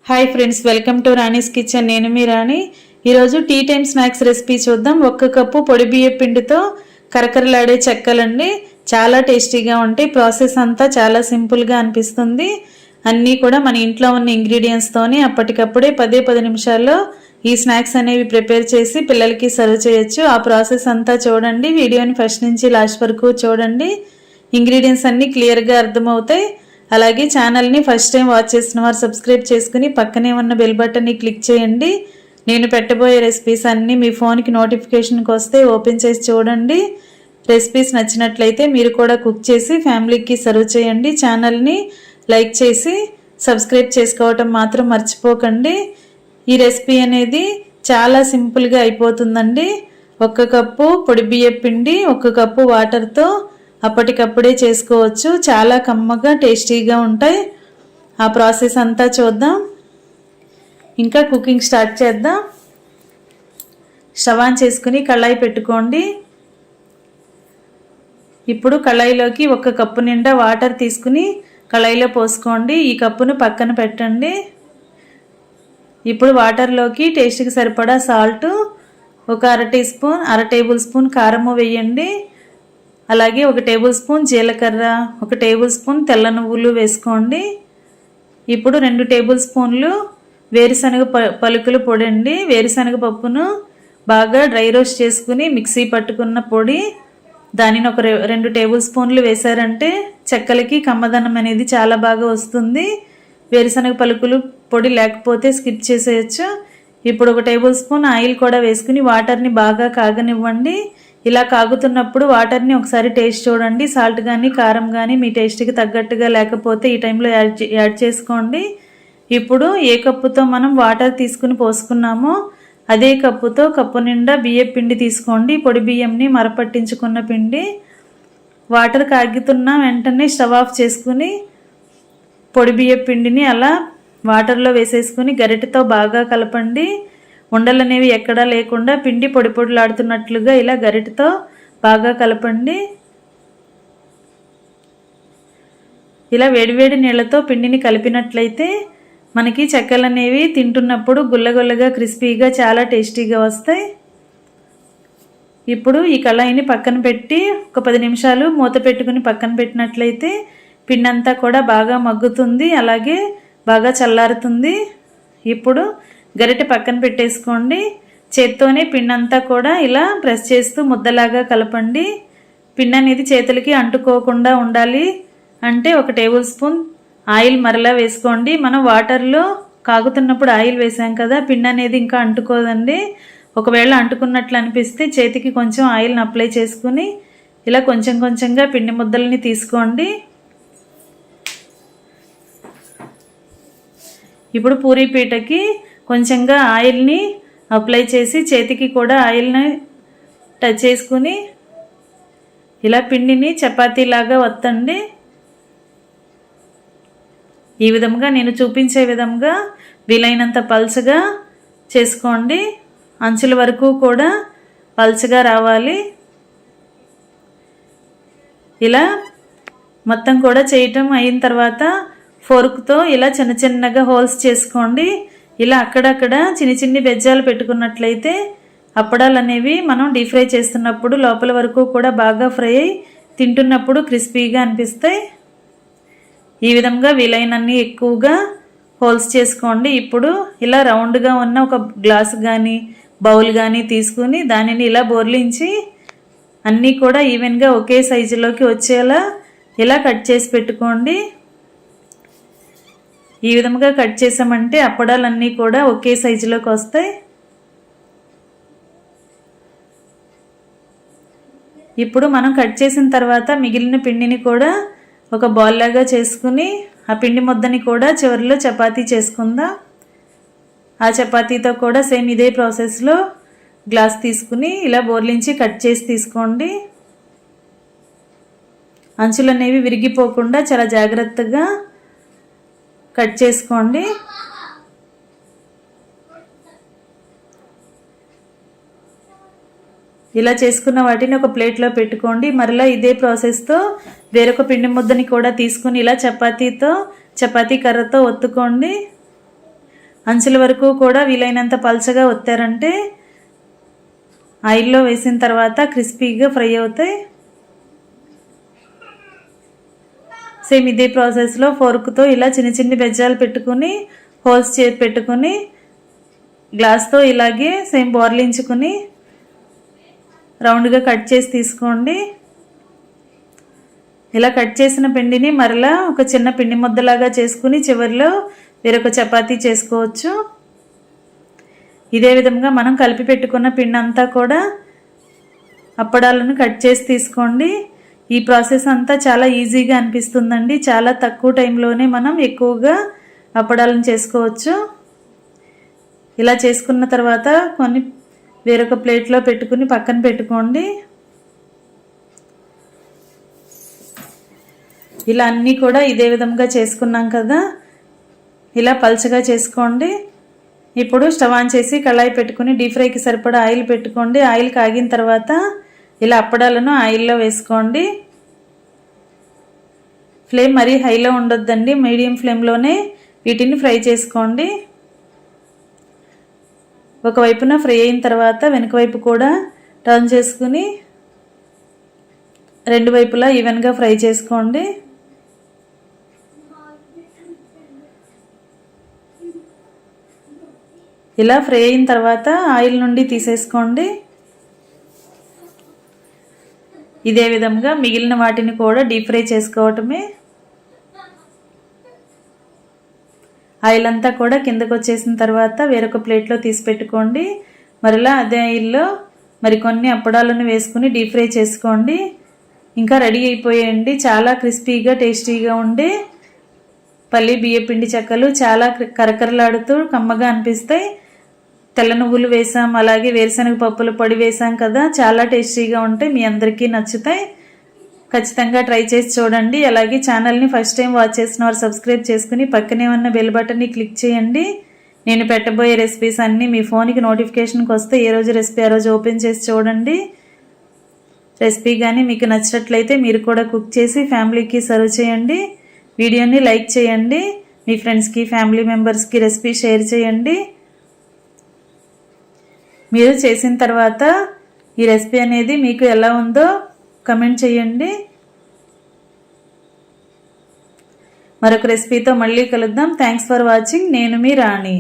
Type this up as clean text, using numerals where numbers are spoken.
Hi friends, welcome to Rani's kitchen. నేను మీ రాణి. ఈరోజు tea time snacks recipe చూద్దాం. 1 కప్పు పొడి బియ్య పిండితో కరకరలాడే చెక్కలండి. చాలా టేస్టీగా ఉంటాయి. ప్రాసెస్ అంతా చాలా సింపుల్గా అనిపిస్తుంది. అన్నీ కూడా మన ఇంట్లో ఉన్న ఇంగ్రీడియంట్స్తోనే అప్పటికప్పుడే 10 నిమిషాల్లో ఈ స్నాక్స్ అనేవి ప్రిపేర్ చేసి పిల్లలకి సర్వ్ చేయొచ్చు. ఆ ప్రాసెస్ అంతా చూడండి. వీడియోని ఫస్ట్ నుంచి లాస్ట్ వరకు చూడండి. ఇంగ్రీడియంట్స్ అన్నీ క్లియర్గా అర్థమవుతాయి. అలాగే ఛానల్ని ఫస్ట్ టైం వాచ్ చేసిన వారు సబ్స్క్రైబ్ చేసుకుని పక్కనే ఉన్న బెల్ బటన్ని క్లిక్ చేయండి. నేను పెట్టబోయే రెసిపీస్ అన్నీ మీ ఫోన్కి నోటిఫికేషన్కి వస్తే ఓపెన్ చేసి చూడండి. రెసిపీస్ నచ్చినట్లయితే మీరు కూడా కుక్ చేసి ఫ్యామిలీకి సర్వ్ చేయండి. ఛానల్ని లైక్ చేసి సబ్స్క్రైబ్ చేసుకోవటం మాత్రం మర్చిపోకండి. ఈ రెసిపీ అనేది చాలా సింపుల్గా అయిపోతుందండి. 1 కప్పు పొడి బియ్య పిండి, 1 కప్పు వాటర్తో అప్పటికప్పుడే చేసుకోవచ్చు. చాలా కమ్మగా టేస్టీగా ఉంటాయి. ఆ ప్రాసెస్ అంతా చూద్దాం. ఇంకా కుకింగ్ స్టార్ట్ చేద్దాం. స్టవ్ ఆన్ చేసుకుని కళాయి పెట్టుకోండి. ఇప్పుడు కళాయిలోకి 1 కప్పు నిండా వాటర్ తీసుకుని కళాయిలో పోసుకోండి. ఈ కప్పును పక్కన పెట్టండి. ఇప్పుడు వాటర్లోకి టేస్ట్కి సరిపడా సాల్ట్, ఒక అర టేబుల్ స్పూన్ కారము వేయండి. అలాగే 1 టేబుల్ స్పూన్ జీలకర్ర, 1 టేబుల్ స్పూన్ తెల్ల నువ్వులు వేసుకోండి. ఇప్పుడు 2 టేబుల్ స్పూన్లు వేరుశనగ పలుకుల పొడి అండి. వేరుశనగ పప్పును బాగా డ్రై రోస్ట్ చేసుకుని మిక్సీ పట్టుకున్న పొడి, దానిని ఒక 2 టేబుల్ స్పూన్లు వేశారంటే చెక్కలకి కమ్మదనం అనేది చాలా బాగా వస్తుంది. వేరుశనగ పలుకులు పొడి లేకపోతే స్కిప్ చేసేయచ్చు. ఇప్పుడు 1 టేబుల్ స్పూన్ ఆయిల్ కూడా వేసుకుని వాటర్ని బాగా కాగనివ్వండి. ఇలా కాగుతున్నప్పుడు వాటర్ని ఒకసారి టేస్ట్ చూడండి. సాల్ట్ కానీ కారం కానీ మీ టేస్ట్కి తగ్గట్టుగా లేకపోతే ఈ టైంలో యాడ్ చేసుకోండి. ఇప్పుడు ఏ కప్పుతో మనం వాటర్ తీసుకుని పోసుకున్నామో అదే కప్పుతో కప్పు నిండా బియ్య పిండి తీసుకోండి. పొడి బియ్యంని మరపట్టించుకున్న పిండి. వాటర్ కాగుతున్న వెంటనే స్టవ్ ఆఫ్ చేసుకుని పొడి బియ్య పిండిని అలా వాటర్లో వేసేసుకుని గరిటెతో బాగా కలపండి. ఉండలు అనేవి ఎక్కడా లేకుండా పిండి పొడి పొడిలాడుతున్నట్లుగా ఇలా గరిటెతో బాగా కలపండి. ఇలా వేడివేడి నీళ్ళతో పిండిని కలిపినట్లయితే మనకి చెక్కలు అనేవి తింటున్నప్పుడు గుల్లగుల్లగా క్రిస్పీగా చాలా టేస్టీగా వస్తాయి. ఇప్పుడు ఈ కళాయిని పక్కన పెట్టి ఒక 10 నిమిషాలు మూత పెట్టుకుని పక్కన పెట్టినట్లయితే పిండి అంతా కూడా బాగా మగ్గుతుంది. అలాగే బాగా చల్లారుతుంది. ఇప్పుడు గరిటె పక్కన పెట్టేసుకోండి. చేత్తోనే పిండి అంతా కూడా ఇలా ప్రెస్ చేస్తూ ముద్దలాగా కలపండి. పిండి అనేది చేతులకి అంటుకోకుండా ఉండాలి అంటే 1 టేబుల్ స్పూన్ ఆయిల్ మరలా వేసుకోండి. మనం వాటర్లో కాగుతున్నప్పుడు ఆయిల్ వేసాం కదా, పిండి అనేది ఇంకా అంటుకోదండి. ఒకవేళ అంటుకున్నట్లు అనిపిస్తే చేతికి కొంచెం ఆయిల్ని అప్లై చేసుకుని ఇలా కొంచెం కొంచెంగా పిండి ముద్దల్ని తీసుకోండి. ఇప్పుడు పూరీ పీటకి కొంచెంగా ఆయిల్ని అప్లై చేసి చేతికి కూడా ఆయిల్ని టచ్ చేసుకుని ఇలా పిండిని చపాతీలాగా వత్తండి. ఈ విధంగా నేను చూపించే విధంగా వీలైనంత పల్చగా చేసుకోండి. అంచుల వరకు కూడా పల్చగా రావాలి. ఇలా మొత్తం కూడా చేయటం అయిన తర్వాత ఫోర్క్తో ఇలా చిన్న చిన్నగా హోల్స్ చేసుకోండి. ఇలా అక్కడక్కడ చిన్ని బెజ్జాలు పెట్టుకున్నట్లయితే అప్పడాలు అనేవి మనం డీప్ ఫ్రై చేస్తున్నప్పుడు లోపల వరకు కూడా బాగా ఫ్రై అయ్యి తింటున్నప్పుడు క్రిస్పీగా అనిపిస్తాయి. ఈ విధంగా వీలైనన్ని ఎక్కువగా హోల్స్ చేసుకోండి. ఇప్పుడు ఇలా రౌండ్గా ఉన్న ఒక గ్లాస్ కానీ బౌల్ కానీ తీసుకుని దానిని ఇలా బోర్లించి అన్నీ కూడా ఈవెన్గా ఒకే సైజులోకి వచ్చేలా ఇలా కట్ చేసి పెట్టుకోండి. ఈ విధంగా కట్ చేసామంటే అప్పడాలన్నీ కూడా ఒకే సైజులోకి వస్తాయి. ఇప్పుడు మనం కట్ చేసిన తర్వాత మిగిలిన పిండిని కూడా ఒక బాల్ లాగా చేసుకుని ఆ పిండి ముద్దని కూడా చివరిలో చపాతీ చేసుకుందాం. ఆ చపాతీతో కూడా సేమ్ ఇదే ప్రాసెస్లో గ్లాస్ తీసుకుని ఇలా బోర్లించి కట్ చేసి తీసుకోండి. అంచులు అనేవి విరిగిపోకుండా చాలా జాగ్రత్తగా కట్ చేసుకోండి. ఇలా చేసుకున్న వాటిని ఒక ప్లేట్లో పెట్టుకోండి. మరలా ఇదే ప్రాసెస్తో వేరొక పిండి ముద్దని కూడా తీసుకుని ఇలా చపాతీ కర్రతో ఒత్తుకోండి. అంచుల వరకు కూడా వీలైనంత పల్చగా ఒత్తారంటే ఆయిల్లో వేసిన తర్వాత క్రిస్పీగా ఫ్రై అవుతాయి. సేమ్ ఇదే ప్రాసెస్లో ఫోర్క్తో ఇలా చిన్న చిన్న బెజ్జాలు పెట్టుకుని హోల్స్ పెట్టుకుని గ్లాస్తో ఇలాగే సేమ్ బోర్లించుకుని రౌండ్గా కట్ చేసి తీసుకోండి. ఇలా కట్ చేసిన పిండిని మరలా ఒక చిన్న పిండి ముద్దలాగా చేసుకుని చివరిలో వేరొక చపాతీ చేసుకోవచ్చు. ఇదే విధంగా మనం కలిపి పెట్టుకున్న పిండి అంతా కూడా అప్పడాలను కట్ చేసి తీసుకోండి. ఈ ప్రాసెస్ అంతా చాలా ఈజీగా అనిపిస్తుందండి. చాలా తక్కువ టైంలోనే మనం ఎక్కువగా అప్పడాలను చేసుకోవచ్చు. ఇలా చేసుకున్న తర్వాత కొన్ని వేరొక ప్లేట్లో పెట్టుకుని పక్కన పెట్టుకోండి. ఇలా అన్నీ కూడా ఇదే విధంగా చేసుకున్నాం కదా, ఇలా పల్చగా చేసుకోండి. ఇప్పుడు స్టవ్ ఆన్ చేసి కళాయి పెట్టుకుని డీప్ ఫ్రైకి సరిపడా ఆయిల్ పెట్టుకోండి. ఆయిల్ కాగిన తర్వాత ఇలా అప్పడాలను ఆయిల్లో వేసుకోండి. ఫ్లేమ్ మరీ హైలో ఉండొద్దండి, మీడియం ఫ్లేమ్లోనే వీటిని ఫ్రై చేసుకోండి. ఒకవైపున ఫ్రై అయిన తర్వాత వెనుక వైపు కూడా టర్న్ చేసుకుని రెండు వైపులా ఈవెన్గా ఫ్రై చేసుకోండి. ఇలా ఫ్రై అయిన తర్వాత ఆయిల్ నుండి తీసేసుకోండి. ఇదే విధంగా మిగిలిన వాటిని కూడా డీప్ ఫ్రై చేసుకోవటమే. ఆయిల్ అంతా కూడా కిందకు వచ్చేసిన తర్వాత వేరొక ప్లేట్లో తీసి పెట్టుకోండి. మరలా అదే ఆయిల్లో మరికొన్ని అప్పడాలను వేసుకుని డీప్ ఫ్రై చేసుకోండి. ఇంకా రెడీ అయిపోయాయండి చాలా క్రిస్పీగా టేస్టీగా ఉండే పల్లి బియ్యపిండి చెక్కలు. చాలా కరకరలాడుతూ కమ్మగా అనిపిస్తాయి. తెల్ల నువ్వులు వేసాం, అలాగే వేరుశనగ పప్పుల పొడి వేసాం కదా, చాలా టేస్టీగా ఉంటాయి. మీ అందరికీ నచ్చుతాయి. ఖచ్చితంగా ట్రై చేసి చూడండి. అలాగే ఛానల్ని ఫస్ట్ టైం వాచ్ చేసిన వారు సబ్స్క్రైబ్ చేసుకుని పక్కనే ఉన్న బెల్ బటన్ని క్లిక్ చేయండి. నేను పెట్టబోయే రెసిపీస్ అన్నీ మీ ఫోన్కి నోటిఫికేషన్కి వస్తే ఏ రోజు రెసిపీ ఆ రోజు ఓపెన్ చేసి చూడండి. రెసిపీ కానీ మీకు నచ్చినట్లయితే మీరు కూడా కుక్ చేసి ఫ్యామిలీకి సర్వ్ చేయండి. వీడియోని లైక్ చేయండి. మీ ఫ్రెండ్స్కి ఫ్యామిలీ మెంబర్స్కి రెసిపీ షేర్ చేయండి. మీరు చేసిన తర్వాత ఈ రెసిపీ అనేది మీకు ఎలా ఉందో కమెంట్ చేయండి. మరొక రెసిపీతో మళ్ళీ కలుద్దాం. Thanks for watching. నేను మీ రాణి.